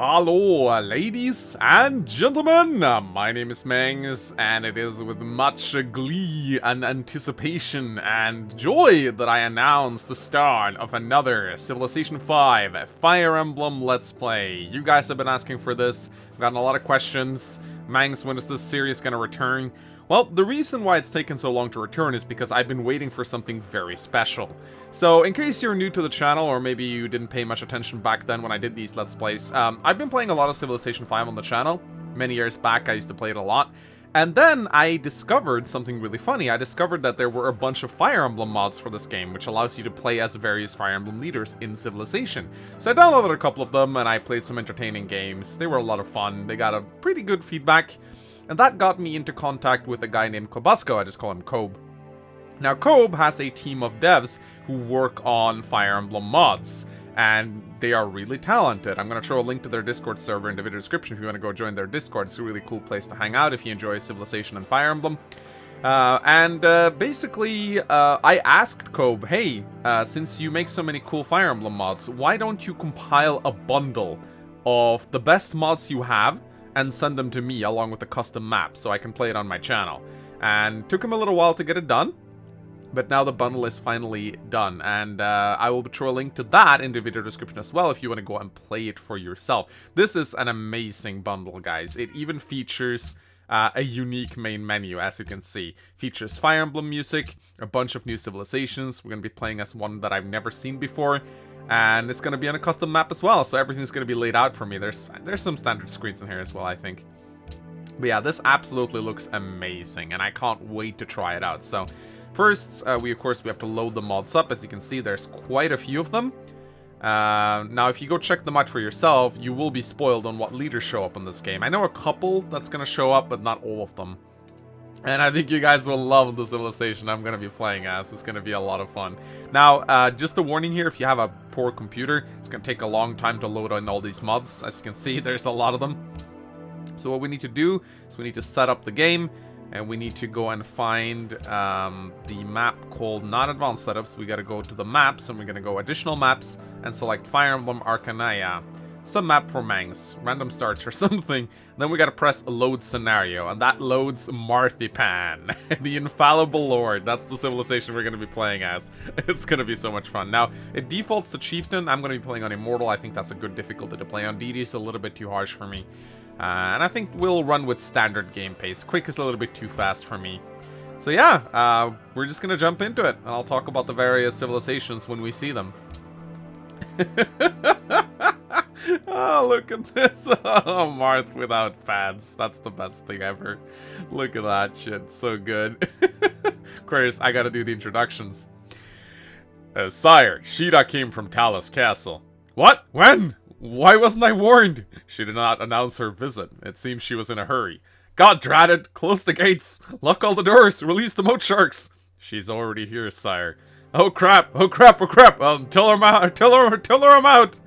Hello, ladies and gentlemen, my name is Mangs, and it is with much glee and anticipation and joy that I announce the start of another Civilization 5 Fire Emblem Let's Play. You guys have been asking for this, I've gotten a lot of questions. Mangs, when is this series gonna return? Well, the reason why it's taken so long to return is because I've been waiting for something very special. So, in case you're new to the channel, or maybe you didn't pay much attention back then when I did these Let's Plays, I've been playing a lot of Civilization 5 on the channel. Many years back, I used to play it a lot. And then I discovered something really funny. I discovered that there were a bunch of Fire Emblem mods for this game, which allows you to play as various Fire Emblem leaders in Civilization. So I downloaded a couple of them, and I played some entertaining games. They were a lot of fun. They got a pretty good feedback. And that got me into contact with a guy named Kobusco. I just call him Kobe. Now, Kobe has a team of devs who work on Fire Emblem mods, and they are really talented. I'm going to throw a link to their Discord server in the video description if you want to go join their Discord. It's a really cool place to hang out if you enjoy Civilization and Fire Emblem. Basically, I asked Kobe, hey, since you make so many cool Fire Emblem mods, why don't you compile a bundle of the best mods you have and send them to me along with a custom map so I can play it on my channel. And took him a little while to get it done, but now the bundle is finally done, and I will throw a link to that in the video description as well if you want to go and play it for yourself. This is an amazing bundle, guys. It even features a unique main menu, as you can see. Features Fire Emblem music, a bunch of new civilizations. We're going to be playing as one that I've never seen before. And it's going to be on a custom map as well, so everything's going to be laid out for me. There's some standard screens in here as well, I think. But yeah, this absolutely looks amazing, and I can't wait to try it out. So, first, we have to load the mods up. As you can see, there's quite a few of them. Now, if you go check them out for yourself, you will be spoiled on what leaders show up in this game. I know a couple that's going to show up, but not all of them. And I think you guys will love the civilization I'm going to be playing as. It's going to be a lot of fun. Now, just a warning here, if you have a poor computer, it's going to take a long time to load on all these mods. As you can see, there's a lot of them. So what we need to do is we need to set up the game, and we need to go and find the map called Not Advanced Setups. We got to go to the maps, and we're going to go Additional Maps, and select Fire Emblem Arcania. Some map for Mangs, random starts or something. Then we gotta press Load Scenario, and that loads Marthipan, the Infallible Lord. That's the civilization we're gonna be playing as. It's gonna be so much fun. Now, it defaults to Chieftain. I'm gonna be playing on Immortal. I think that's a good difficulty to play on. DD is a little bit too harsh for me. And I think we'll run with standard game pace. Quick is a little bit too fast for me. So yeah, we're just gonna jump into it, and I'll talk about the various civilizations when we see them. Oh, look at this. Oh, Marth without pads. That's the best thing ever. Look at that shit. So good. Chris, I gotta do the introductions. Sire, Sheeta came from Talus Castle. What? When? Why wasn't I warned? She did not announce her visit. It seems she was in a hurry. God drat it! Close the gates! Lock all the doors! Release the moat sharks! She's already here, sire. Oh crap! Oh crap! Oh crap! Tell her I'm out! Tell her I'm out!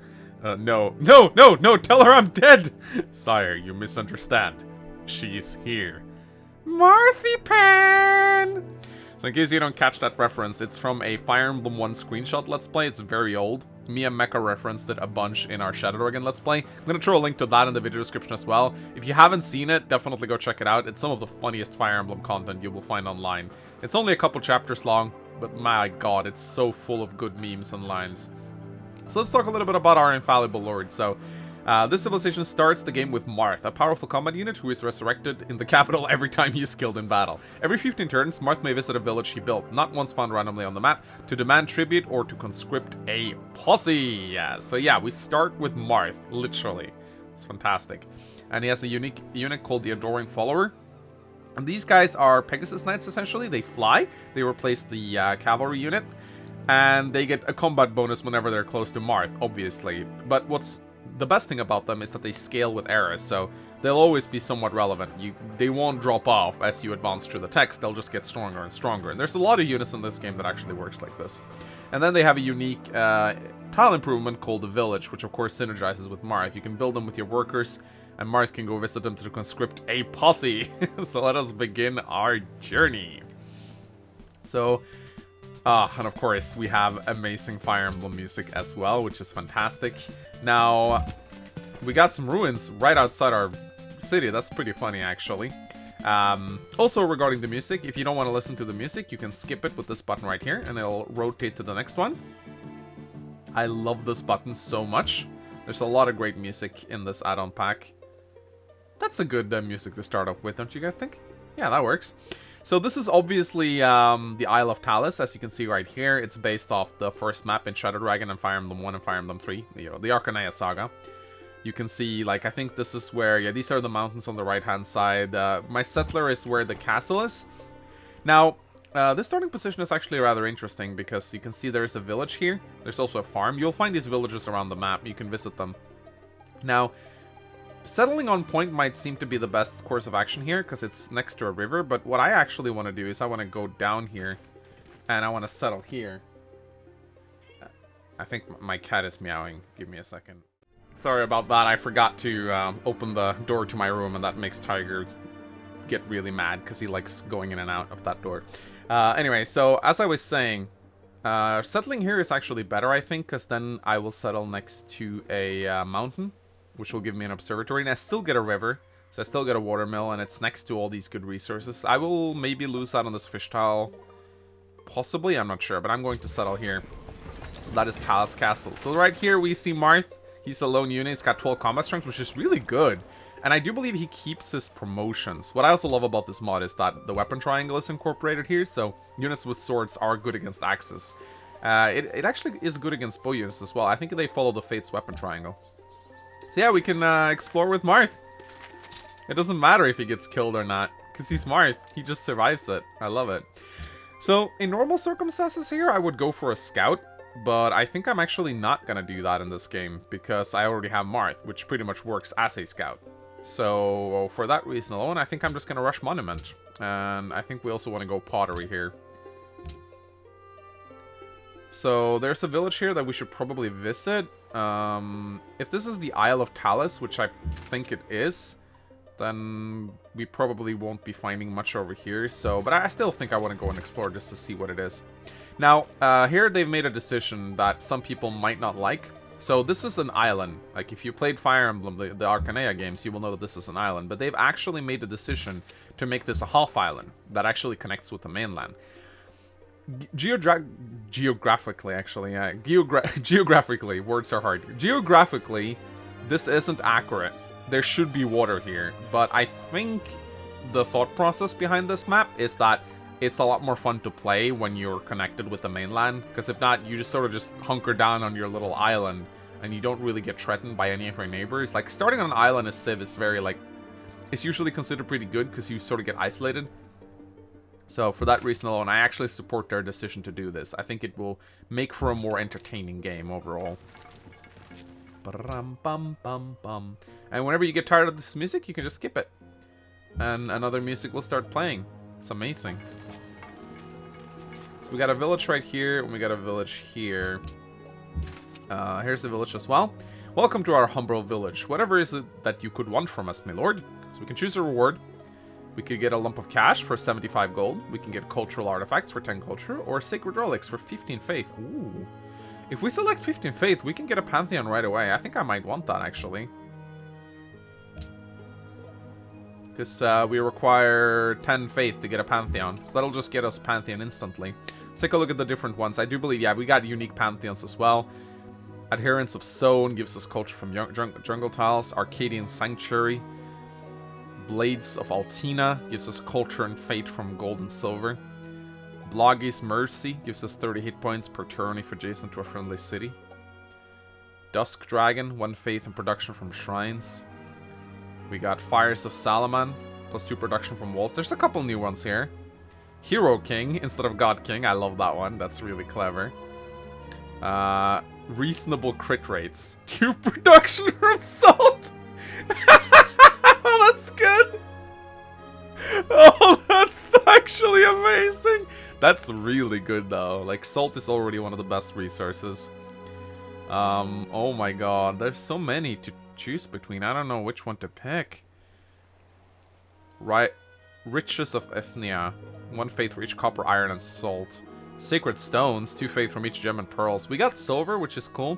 No, tell her I'm dead! Sire, you misunderstand. She's here. Marthipan! So in case you don't catch that reference, it's from a Fire Emblem 1 screenshot Let's Play. It's very old. Me and Mecha referenced it a bunch in our Shadow Dragon Let's Play. I'm gonna throw a link to that in the video description as well. If you haven't seen it, definitely go check it out. It's some of the funniest Fire Emblem content you will find online. It's only a couple chapters long, but my god, it's so full of good memes and lines. So let's talk a little bit about our Infallible Lord. So, this civilization starts the game with Marth, a powerful combat unit who is resurrected in the capital every time he is killed in battle. Every 15 turns, Marth may visit a village he built, not once found randomly on the map, to demand tribute or to conscript a posse. Yeah, so yeah, we start with Marth, literally. It's fantastic. And he has a unique unit called the Endearing Follower. And these guys are Pegasus Knights, essentially. They fly. They replace the cavalry unit. And they get a combat bonus whenever they're close to Marth, obviously. But what's the best thing about them is that they scale with eras, so they'll always be somewhat relevant. They won't drop off as you advance through the text, they'll just get stronger and stronger. And there's a lot of units in this game that actually works like this. And then they have a unique tile improvement called the Village, which of course synergizes with Marth. You can build them with your workers, and Marth can go visit them to conscript a posse. So let us begin our journey. So, and of course, we have amazing Fire Emblem music as well, which is fantastic. Now, we got some ruins right outside our city. That's pretty funny, actually. Also, regarding the music, if you don't want to listen to the music, you can skip it with this button right here, and it'll rotate to the next one. I love this button so much. There's a lot of great music in this add-on pack. That's a good music to start off with, don't you guys think? Yeah, that works. So this is obviously the Isle of Talis, as you can see right here. It's based off the first map in Shadow Dragon and Fire Emblem 1 and Fire Emblem 3, you know, the Arcanea saga. You can see, like, I think this is where, yeah, these are the mountains on the right-hand side. My settler is where the castle is. Now, this starting position is actually rather interesting because you can see there's a village here. There's also a farm. You'll find these villages around the map. You can visit them. Now, settling on point might seem to be the best course of action here because it's next to a river. But what I actually want to do is I want to go down here and I want to settle here. I think my cat is meowing. Give me a second. Sorry about that, I forgot to open the door to my room, and that makes Tiger get really mad, because he likes going in and out of that door. Anyway, so as I was saying, settling here is actually better, I think, because then I will settle next to a mountain, which will give me an observatory, and I still get a river, so I still get a watermill, and it's next to all these good resources. I will maybe lose out on this fish tile, possibly, I'm not sure, but I'm going to settle here. So that is Talis Castle. So right here we see Marth. He's a lone unit, he's got 12 combat strength, which is really good. And I do believe he keeps his promotions. What I also love about this mod is that the weapon triangle is incorporated here, so units with swords are good against axes. It actually is good against bow units as well. I think they follow the Fate's weapon triangle. So yeah, we can explore with Marth. It doesn't matter if he gets killed or not, because he's Marth. He just survives it. I love it. So, in normal circumstances here, I would go for a scout. But I think I'm actually not gonna do that in this game, because I already have Marth, which pretty much works as a scout. So, for that reason alone, I think I'm just gonna rush Monument. And I think we also want to go Pottery here. So, there's a village here that we should probably visit. If this is the Isle of Talis, which I think it is, then we probably won't be finding much over here. So, but I still think I want to go and explore just to see what it is. Now, here they've made a decision that some people might not like. So this is an island. Like, if you played Fire Emblem, the Arcanea games, you will know that this is an island. But they've actually made a decision to make this a half island that actually connects with the mainland. Geographically, actually, yeah. Geographically, words are hard. Geographically, this isn't accurate. There should be water here. But I think the thought process behind this map is that it's a lot more fun to play when you're connected with the mainland, because if not, you just sort of just hunker down on your little island, and you don't really get threatened by any of your neighbors. Like, starting on an island as Civ is very, like, it's usually considered pretty good, because you sort of get isolated. So, for that reason alone, I actually support their decision to do this. I think it will make for a more entertaining game overall. And whenever you get tired of this music, you can just skip it. And another music will start playing. It's amazing. So we got a village right here, and we got a village here. Here's the village as well. Welcome to our humble village. Whatever is it that you could want from us, my lord? So we can choose a reward. We could get a lump of cash for 75 gold. We can get cultural artifacts for 10 culture, or sacred relics for 15 faith. Ooh. If we select 15 faith, we can get a pantheon right away. I think I might want that, actually. Because we require 10 faith to get a pantheon. So that'll just get us pantheon instantly. Let's take a look at the different ones. I do believe, yeah, we got unique pantheons as well. Adherents of Sown gives us culture from jungle tiles. Arcadian Sanctuary. Blades of Altina gives us culture and fate from gold and silver. Bloggy's Mercy gives us 30 hit points per turn if adjacent to a friendly city. Dusk Dragon, 1 faith and production from shrines. We got Fires of Salaman, +2 production from walls. There's a couple new ones here. Hero King instead of God King. I love that one. That's really clever. Reasonable crit rates. 2 production from salt. Oh, that's good. Oh, that's actually amazing. That's really good, though. Like, salt is already one of the best resources. Oh my god. There's so many to choose between. I don't know which one to pick. Right. Riches of Ethnia. 1 faith for each copper, iron, and salt. Sacred stones. 2 faith from each gem and pearls. We got silver, which is cool.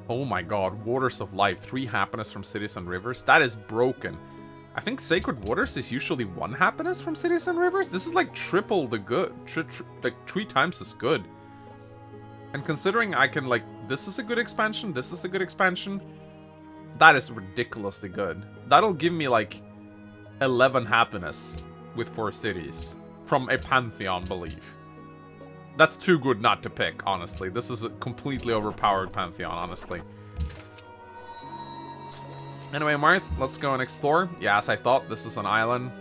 Oh my god, Waters of Life. 3 happiness from cities and rivers. That is broken. I think Sacred Waters is usually 1 happiness from cities and rivers. This is like triple the good. Like 3 times as good. And considering I can like... This is a good expansion. This is a good expansion. That is ridiculously good. That'll give me like 11 happiness with 4 cities. From a Pantheon, believe. That's too good not to pick, honestly. This is a completely overpowered Pantheon, honestly. Anyway, Marth, let's go and explore. Yeah, as I thought, this is an island.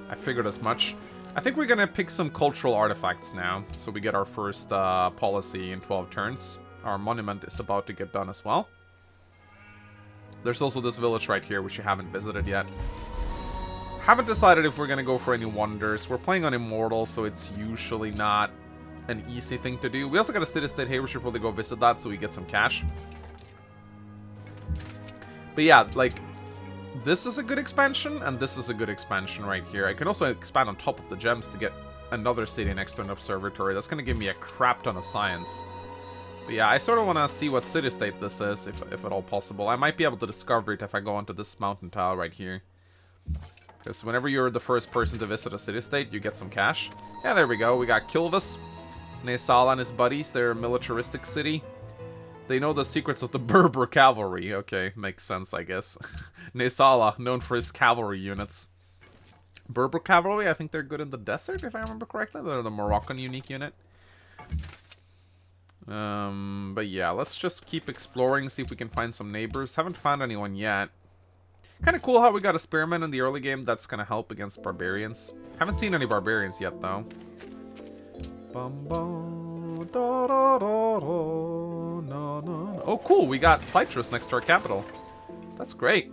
I figured as much. I think we're gonna pick some cultural artifacts now. So we get our first policy in 12 turns. Our monument is about to get done as well. There's also this village right here, which you haven't visited yet. Haven't decided if we're gonna go for any wonders. We're playing on Immortal, so it's usually not an easy thing to do. We also got a city-state here. We should probably go visit that so we get some cash. But yeah, like, this is a good expansion, and this is a good expansion right here. I can also expand on top of the gems to get another city next to an observatory. That's going to give me a crap ton of science. But yeah, I sort of want to see what city-state this is, if at all possible. I might be able to discover it if I go onto this mountain tile right here. Because whenever you're the first person to visit a city-state, you get some cash. Yeah, there we go. We got Kilvis, Nesala and his buddies. They're a militaristic city. They know the secrets of the Berber cavalry. Okay, makes sense, I guess. Nesala, known for his cavalry units. Berber cavalry, I think they're good in the desert, if I remember correctly. They're the Moroccan unique unit. But yeah, let's just keep exploring, see if we can find some neighbors. Haven't found anyone yet. Kind of cool how we got a spearman in the early game. That's gonna help against barbarians. Haven't seen any barbarians yet, though. Bum, bum, da, da, da, da, na, na. Oh, cool. We got Citrus next to our capital. That's great.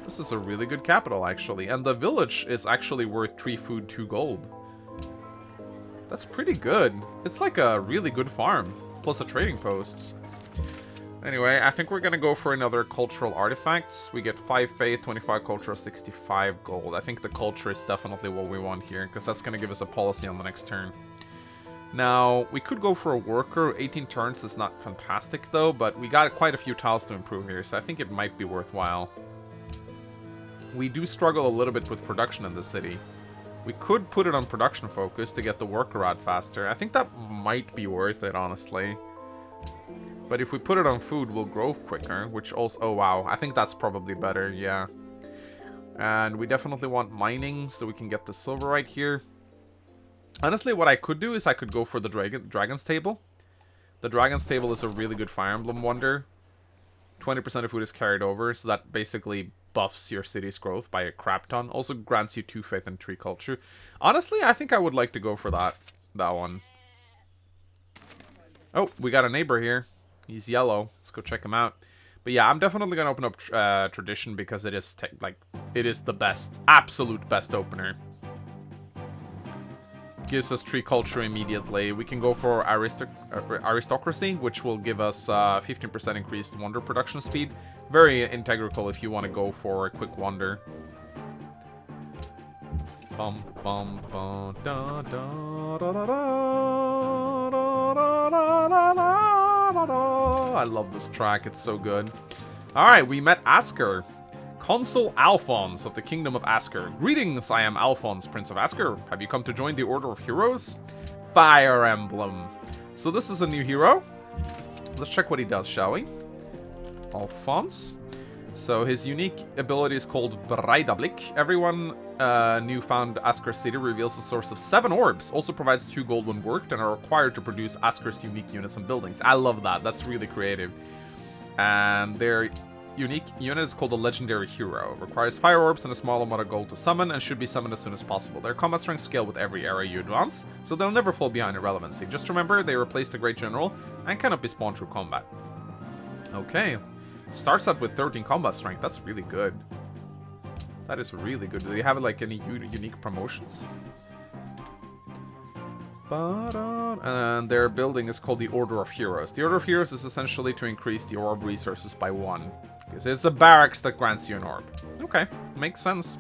This is a really good capital, actually. And the village is actually worth 3 food, 2 gold. That's pretty good. It's like a really good farm. Plus a trading post. Anyway, I think we're gonna go for another cultural artifacts. We get 5 faith, 25 culture, 65 gold. I think the culture is definitely what we want here, because that's gonna give us a policy on the next turn. Now, we could go for a worker. 18 turns is not fantastic though, but we got quite a few tiles to improve here, so I think it might be worthwhile. We do struggle a little bit with production in the city. We could put it on production focus to get the worker out faster. I think that might be worth it, honestly. But if we put it on food, we'll grow quicker, which also... Oh, wow. I think that's probably better, yeah. And we definitely want mining, so we can get the silver right here. Honestly, what I could do is I could go for the Dragon's Table. The Dragon's Table is a really good Fire Emblem wonder. 20% of food is carried over, so that basically buffs your city's growth by a crap ton. Also grants you 2 faith and 3 culture. Honestly, I think I would like to go for that one. Oh, we got a neighbor here. He's yellow. Let's go check him out. But yeah, I'm definitely gonna open up tradition because it is it is the best, absolute best opener. Gives us 3 culture immediately. We can go for aristocracy, which will give us 15% increased wonder production speed. Very integral if you want to go for a quick wonder. Bum bum bum da da da da da da da da da da. I love this track, it's so good. Alright, we met Asker. Consul Alphonse of the Kingdom of Asker. Greetings, I am Alphonse, Prince of Asker. Have you come to join the Order of Heroes? Fire Emblem. So this is a new hero. Let's check what he does, shall we? Alphonse. So his unique ability is called Breidablik. Everyone new found Asker City reveals a source of 7 orbs. Also provides 2 gold when worked and are required to produce Asker's unique units and buildings. I love that. That's really creative. And their unique unit is called a Legendary Hero. Requires 5 orbs and a small amount of gold to summon and should be summoned as soon as possible. Their combat strength scale with every area you advance, so they'll never fall behind in relevancy. Just remember, they replace the Great General and cannot be spawned through combat. Okay. Starts out with 13 combat strength. That's really good. That is really good. Do they have like any unique promotions? And their building is called the Order of Heroes. The Order of Heroes is essentially to increase the orb resources by 1. Because it's a barracks that grants you an orb. Okay, makes sense.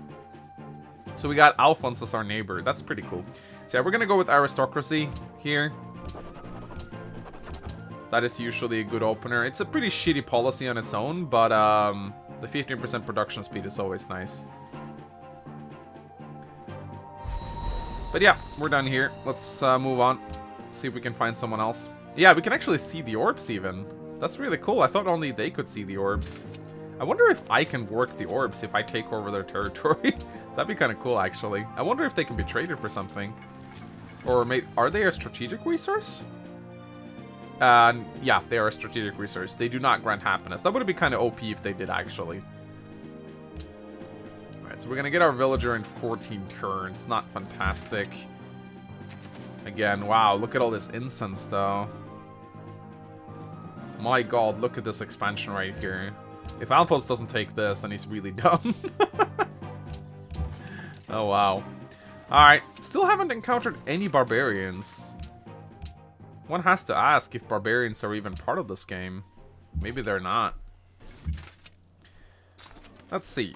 So we got Alphonse as our neighbor. That's pretty cool. So yeah, we're gonna go with aristocracy here. That is usually a good opener. It's a pretty shitty policy on its own, but the 15% production speed is always nice. But yeah, we're done here. Let's move on. See if we can find someone else. Yeah, we can actually see the orbs even. That's really cool. I thought only they could see the orbs. I wonder if I can work the orbs if I take over their territory. That'd be kind of cool, actually. I wonder if they can be traded for something. Or maybe... Are they a strategic resource? Yeah, they are a strategic resource. They do not grant happiness. That would be kind of OP if they did, actually. Alright, so we're gonna get our villager in 14 turns. Not fantastic. Again, wow, look at all this incense, though. My god, look at this expansion right here. If Alphonse doesn't take this, then he's really dumb. Oh, wow. Alright, still haven't encountered any barbarians. One has to ask if barbarians are even part of this game. Maybe they're not. Let's see.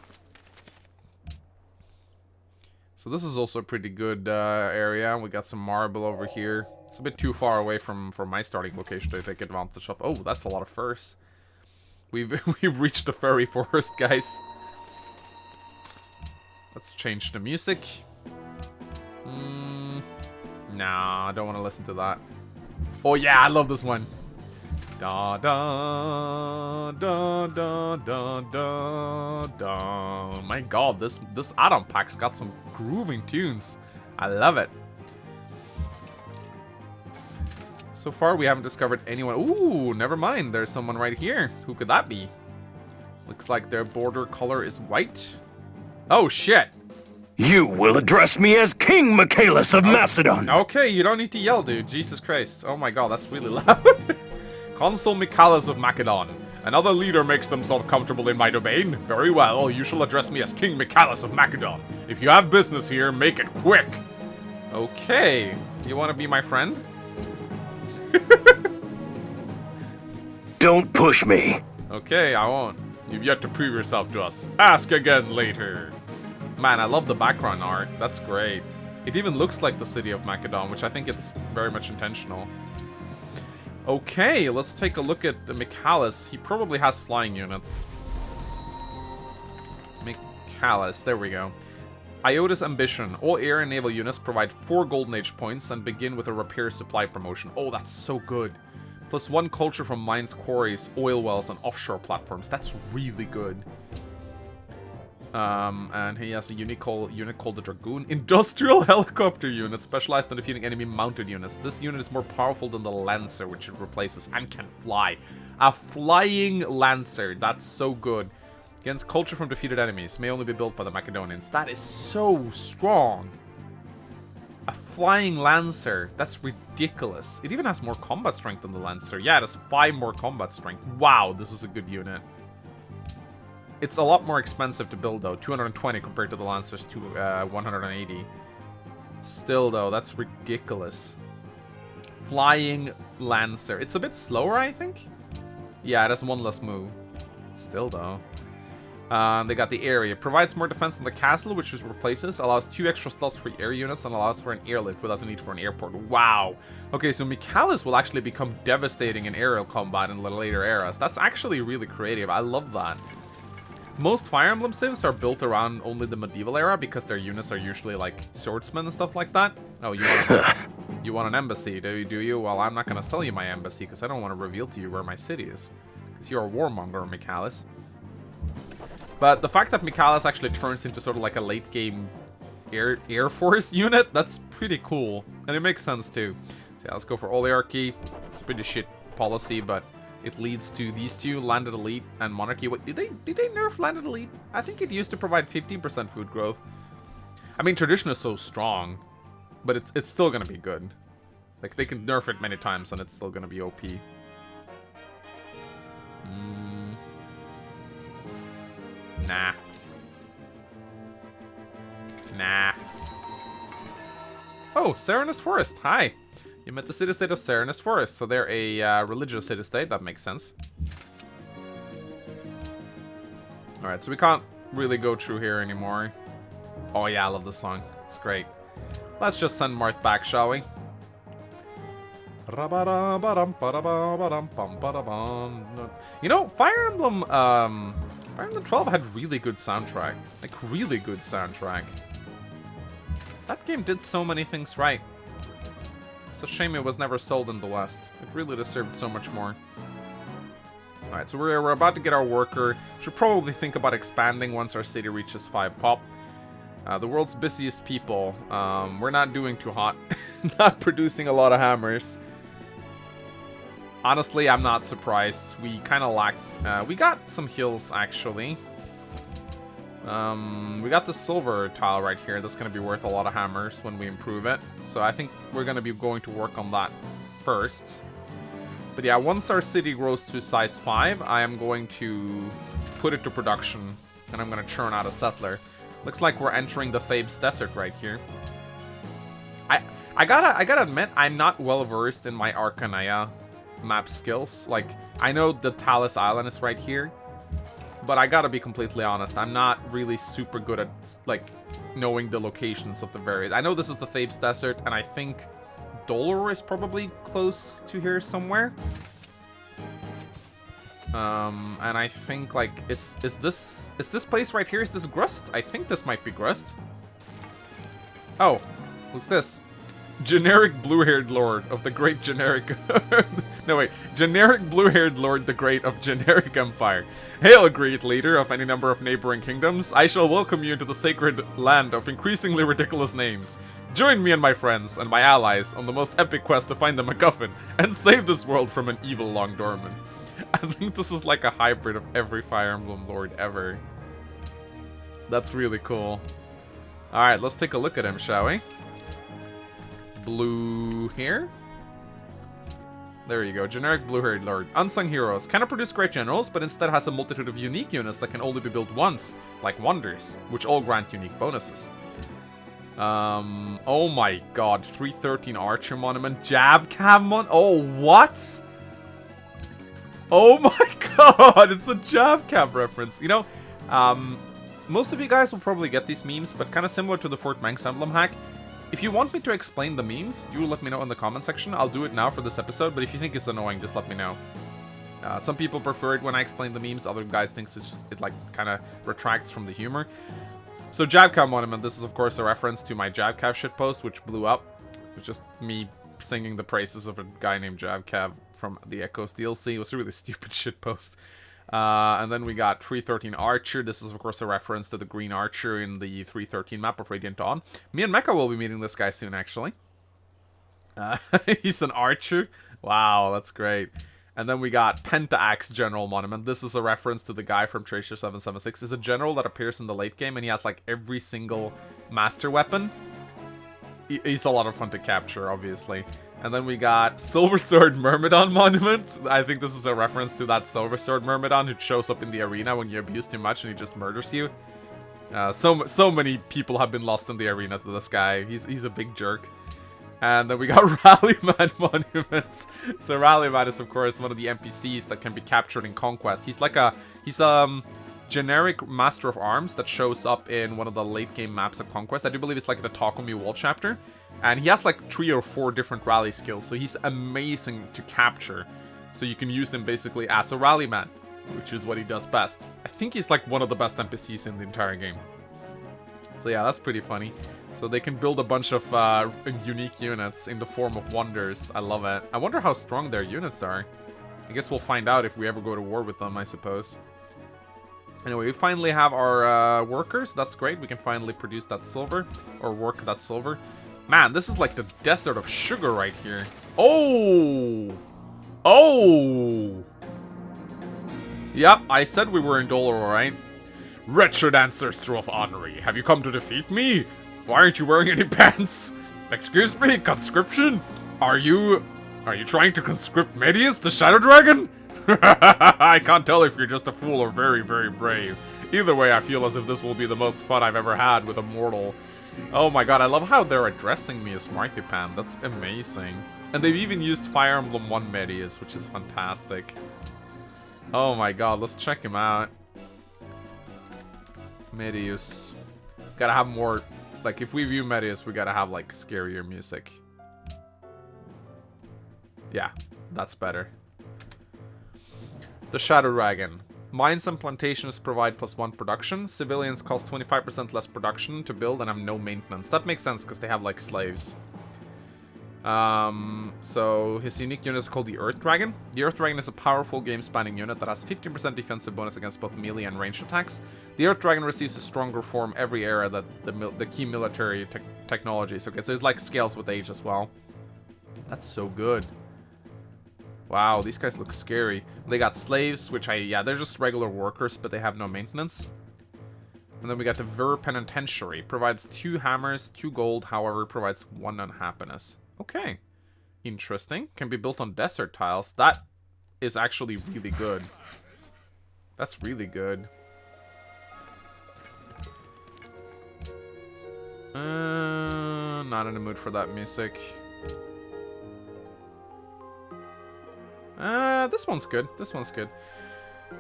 So this is also a pretty good area. We got some marble over here. It's a bit too far away from my starting location to take advantage of. Oh, that's a lot of furs. We've reached the furry forest, guys. Let's change the music. Nah, I don't want to listen to that. Oh yeah, I love this one. Da da da da da da da. My god, this add-on pack's got some grooving tunes. I love it. So far, we haven't discovered anyone. Ooh, never mind. There's someone right here. Who could that be? Looks like their border color is white. Oh shit. You will address me as King Michalis of Macedon. Okay, you don't need to yell, dude. Jesus Christ. Oh my god, that's really loud. Consul Michalis of Macedon. Another leader makes themselves comfortable in my domain. Very well, you shall address me as King Michalis of Macedon. If you have business here, make it quick. Okay. You want to be my friend? Don't push me. Okay, I won't. You've yet to prove yourself to us. Ask again later. Man, I love the background art. That's great. It even looks like the city of Macedon, which I think it's very much intentional. Okay, let's take a look at the Michalis. He probably has flying units. Michalis, there we go. Iota's Ambition. All air and naval units provide 4 Golden Age points and begin with a repair supply promotion. Oh, that's so good. Plus 1 culture from mines, quarries, oil wells, and offshore platforms. That's really good. And he has a unit called the Dragoon. Industrial Helicopter Unit, specialized in defeating enemy mounted units. This unit is more powerful than the Lancer, which it replaces, and can fly. A flying Lancer. That's so good. Against culture from defeated enemies. May only be built by the Macedonians. That is so strong. A flying Lancer. That's ridiculous. It even has more combat strength than the Lancer. Yeah, it has 5 more combat strength. Wow, this is a good unit. It's a lot more expensive to build, though. 220 compared to the Lancer's 180. Still, though, that's ridiculous. Flying Lancer. It's a bit slower, I think? Yeah, it has 1 less move. Still, though. They got the area. Provides more defense than the castle, which it replaces. Allows 2 extra stealth-free air units and allows for an airlift without the need for an airport. Wow. Okay, so Michalis will actually become devastating in aerial combat in the later eras. That's actually really creative. I love that. Most Fire Emblem civs are built around only the medieval era because their units are usually like swordsmen and stuff like that. Oh, you want an embassy, do you? Well, I'm not going to sell you my embassy because I don't want to reveal to you where my city is. Because you're a warmonger, Michalis. But the fact that Michalis actually turns into sort of like a late game air force unit, that's pretty cool. And it makes sense too. So yeah, let's go for oligarchy. It's a pretty shit policy, but it leads to these two, Landed Elite and Monarchy. What, did they nerf Landed Elite? I think it used to provide 15% food growth. I mean, tradition is so strong, but it's still gonna be good. Like, they can nerf it many times and it's still gonna be OP. Nah. Nah. Oh, Serenus Forest. Hi. You met the city-state of Serenus Forest, so they're a religious city-state. That makes sense. Alright, so we can't really go through here anymore. Oh yeah, I love this song. It's great. Let's just send Marth back, shall we? You know, Fire Emblem 12 had really good soundtrack. Like, really good soundtrack. That game did so many things right. It's a shame it was never sold in the West. It really deserved so much more. Alright, so we're about to get our worker. Should probably think about expanding once our city reaches 5 pop. The world's busiest people. We're not doing too hot. Not producing a lot of hammers. Honestly, I'm not surprised. We kind of lack... we got some hills, actually. We got the silver tile right here. That's going to be worth a lot of hammers when we improve it. So I think we're going to be going to work on that first. But yeah, once our city grows to size 5, I am going to put it to production. And I'm going to churn out a settler. Looks like we're entering the Thebes Desert right here. I gotta admit, I'm not well versed in my Arcanea map skills. Like, I know the Talus Island is right here, but I gotta be completely honest, I'm not really super good at, like, knowing the locations of the various... I know this is the Thebes Desert, and I think Dolor is probably close to here somewhere. And I think, like, is this place right here, is this Grust? I think this might be Grust. Oh, who's this? Generic blue-haired lord of the great generic... No, wait. Generic blue-haired lord the great of generic empire. Hail, great leader of any number of neighboring kingdoms. I shall welcome you into the sacred land of increasingly ridiculous names. Join me and my friends and my allies on the most epic quest to find the MacGuffin and save this world from an evil long dormant. I think this is like a hybrid of every Fire Emblem lord ever. That's really cool. Alright, let's take a look at him, shall we? Blue here. There you go, generic blue-haired lord. Unsung heroes. Cannot produce great generals, but instead has a multitude of unique units that can only be built once, like wonders, which all grant unique bonuses. Oh my god, 313 Archer Monument, Jav Cam oh, what? Oh my god, it's a Jav Cam reference. You know, most of you guys will probably get these memes, but kind of similar to the Fort Manx emblem hack. If you want me to explain the memes, do let me know in the comment section. I'll do it now for this episode, but if you think it's annoying, just let me know. Some people prefer it when I explain the memes, other guys think it like kind of retracts from the humor. So Jabcav Monument, this is of course a reference to my Jabcav shitpost, which blew up. It's just me singing the praises of a guy named Jabcav from the Echoes DLC. It was a really stupid shitpost. And then we got 313 Archer. This is, of course, a reference to the Green Archer in the 313 map of Radiant Dawn. Me and Mecha will be meeting this guy soon, actually. He's an Archer. Wow, that's great. And then we got Pentaaxe General Monument. This is a reference to the guy from Tracer 776. He's a general that appears in the late game, and he has, like, every single master weapon. He's a lot of fun to capture, obviously. And then we got Silver Sword Myrmidon Monument. I think this is a reference to that Silver Sword Myrmidon who shows up in the arena when you abuse too much and he just murders you. So many people have been lost in the arena to this guy. He's a big jerk. And then we got Rallyman Monuments. So Rallyman is, of course, one of the NPCs that can be captured in Conquest. He's generic Master of Arms that shows up in one of the late game maps of Conquest. I do believe it's like the Takumi Wall chapter. And he has like 3 or 4 different rally skills, so he's amazing to capture. So you can use him basically as a rallyman, which is what he does best. I think he's like one of the best NPCs in the entire game. So yeah, that's pretty funny. So they can build a bunch of unique units in the form of wonders. I love it. I wonder how strong their units are. I guess we'll find out if we ever go to war with them, I suppose. Anyway, we finally have our workers. That's great. We can finally produce that silver, or work that silver. Man, this is like the desert of sugar right here. Oh! Oh! Yep, I said we were in Dolor, right? Wretched ancestor of Honorary, have you come to defeat me? Why aren't you wearing any pants? Excuse me, conscription? Are you trying to conscript Medius, the Shadow Dragon? I can't tell if you're just a fool or very, very brave. Either way, I feel as if this will be the most fun I've ever had with a mortal. Oh my god, I love how they're addressing me as Marthipan. That's amazing. And they've even used Fire Emblem 1 Medius, which is fantastic. Oh my god, let's check him out. Medius. Gotta have more... Like, if we view Medius, we gotta have, like, scarier music. Yeah, that's better. The Shadow Dragon. Mines and plantations provide +1 production. Civilians cost 25% less production to build and have no maintenance. That makes sense because they have like slaves. So his unique unit is called the Earth Dragon. The Earth Dragon is a powerful game-spanning unit that has 15% defensive bonus against both melee and ranged attacks. The Earth Dragon receives a stronger form every era that the key military technologies. Okay, so it's like scales with age as well. That's so good. Wow, these guys look scary. They got slaves, which yeah, they're just regular workers, but they have no maintenance. And then we got the Ver Penitentiary. Provides 2 hammers, 2 gold, however, provides 1 unhappiness. Okay. Interesting. Can be built on desert tiles. That is actually really good. That's really good. Not in the mood for that music. This one's good. This one's good.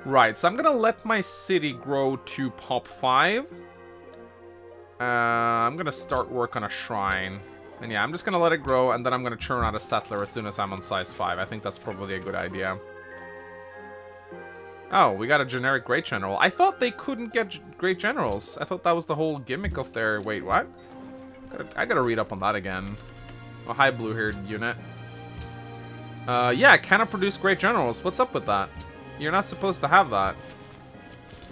Right, so I'm gonna let my city grow to pop 5. I'm gonna start work on a shrine. And yeah, I'm just gonna let it grow, and then I'm gonna churn out a settler as soon as I'm on size 5. I think that's probably a good idea. Oh, we got a generic Great General. I thought they couldn't get Great Generals. I thought that was the whole gimmick of their... Wait, what? I gotta read up on that again. Oh, hi, blue-haired unit. Yeah, cannot produce Great Generals. What's up with that? You're not supposed to have that.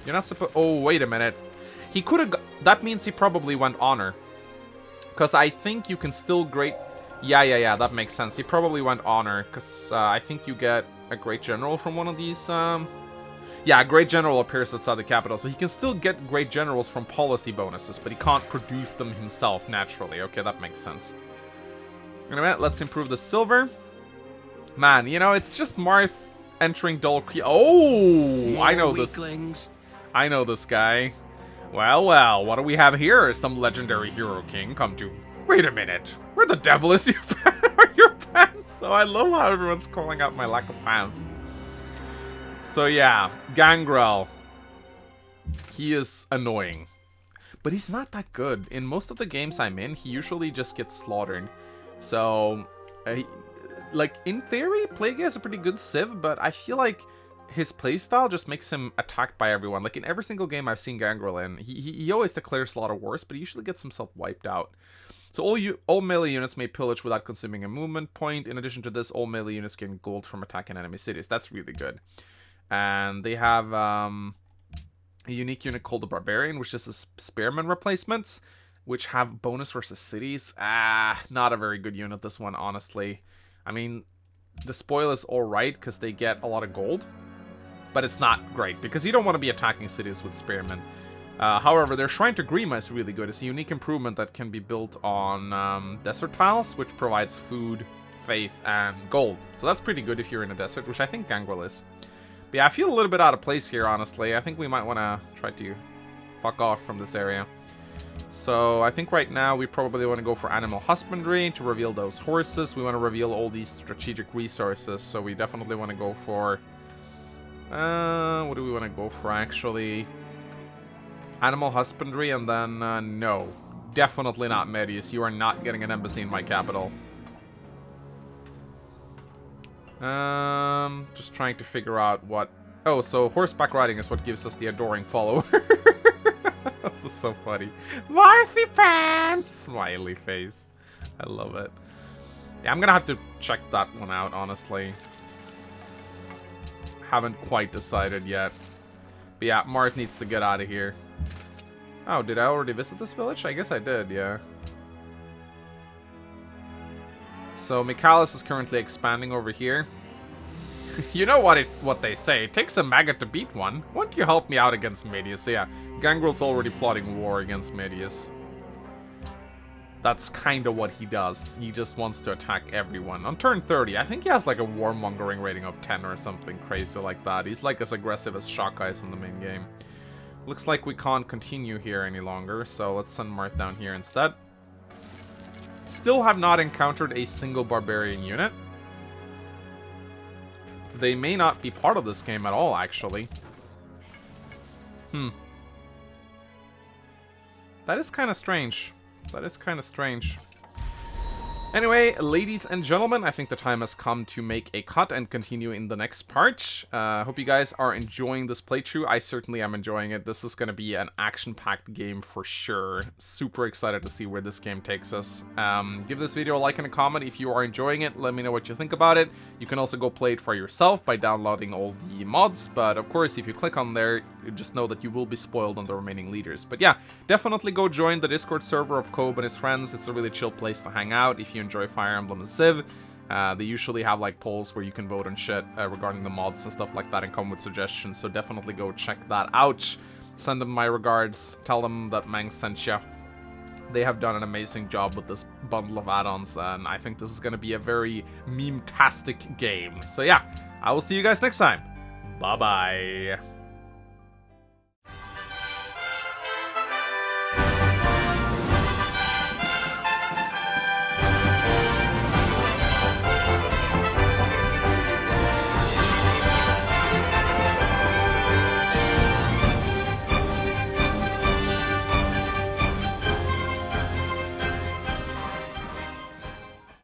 You're not supposed... Oh, wait a minute. He could have... That means he probably went Honor. Because I think you can still Great... Yeah, that makes sense. He probably went Honor. Because I think you get a Great General from one of these... Yeah, Great General appears outside the capital. So he can still get Great Generals from policy bonuses. But he can't produce them himself naturally. Okay, that makes sense. Anyway, let's improve the silver. Man, you know, it's just Marth entering Dull Creek. Oh, I know this. I know this guy. Well, what do we have here? Some legendary hero king come to... Wait a minute. Where the devil is your pants? So I love how everyone's calling out my lack of pants. So yeah, Gangrel. He is annoying. But he's not that good. In most of the games I'm in, he usually just gets slaughtered. So... like, in theory, Plague is a pretty good civ, but I feel like his playstyle just makes him attacked by everyone. Like, in every single game I've seen Gangrel in, he always declares a lot of wars, but he usually gets himself wiped out. So all melee units may pillage without consuming a movement point. In addition to this, all melee units gain gold from attacking enemy cities. That's really good. And they have a unique unit called the Barbarian, which is a Spearman replacements, which have bonus versus cities. Not a very good unit, this one, honestly. I mean, the spoil is alright because they get a lot of gold, but it's not great because you don't want to be attacking cities with Spearmen. However, their Shrine to Grima is really good. It's a unique improvement that can be built on desert tiles, which provides food, faith, and gold. So that's pretty good if you're in a desert, which I think Gangrel is. But yeah, I feel a little bit out of place here, honestly. I think we might want to try to fuck off from this area. So I think right now we probably want to go for animal husbandry to reveal those horses. We want to reveal all these strategic resources. So we definitely want to go for... what do we want to go for, actually? Animal husbandry, and then... no. Definitely not Medius. You are not getting an embassy in my capital. Just trying to figure out what... Oh, so horseback riding is what gives us the adoring follower. This is so funny. Marthipan! Smiley face. I love it. Yeah, I'm gonna have to check that one out, honestly. Haven't quite decided yet. But yeah, Marth needs to get out of here. Oh, did I already visit this village? I guess I did, yeah. So Michalis is currently expanding over here. You know what they say, it takes a maggot to beat one. Won't you help me out against Medius? So yeah, Gangrel's already plotting war against Medius. That's kind of what he does. He just wants to attack everyone. On turn 30, I think he has like a warmongering rating of 10 or something crazy like that. He's like as aggressive as Shock Eyes in the main game. Looks like we can't continue here any longer, so let's send Marth down here instead. Still have not encountered a single barbarian unit. They may not be part of this game at all, actually. That is kind of strange. That is kind of strange. Anyway, ladies and gentlemen, I think the time has come to make a cut and continue in the next part. Hope you guys are enjoying this playthrough. I certainly am enjoying it. This is going to be an action-packed game for sure. Super excited to see where this game takes us. Give this video a like and a comment if you are enjoying it. Let me know what you think about it. You can also go play it for yourself by downloading all the mods. But of course, if you click on there, just know that you will be spoiled on the remaining leaders. But yeah, definitely go join the Discord server of Kobe and his friends. It's a really chill place to hang out if you enjoy Fire Emblem and Civ. They usually have like polls where you can vote and shit regarding the mods and stuff like that and come with suggestions, so definitely go check that out. Send them my regards, tell them that Mang sent ya. They have done an amazing job with this bundle of add-ons, and I think this is going to be a very meme-tastic game. So yeah, I will see you guys next time. Bye-bye.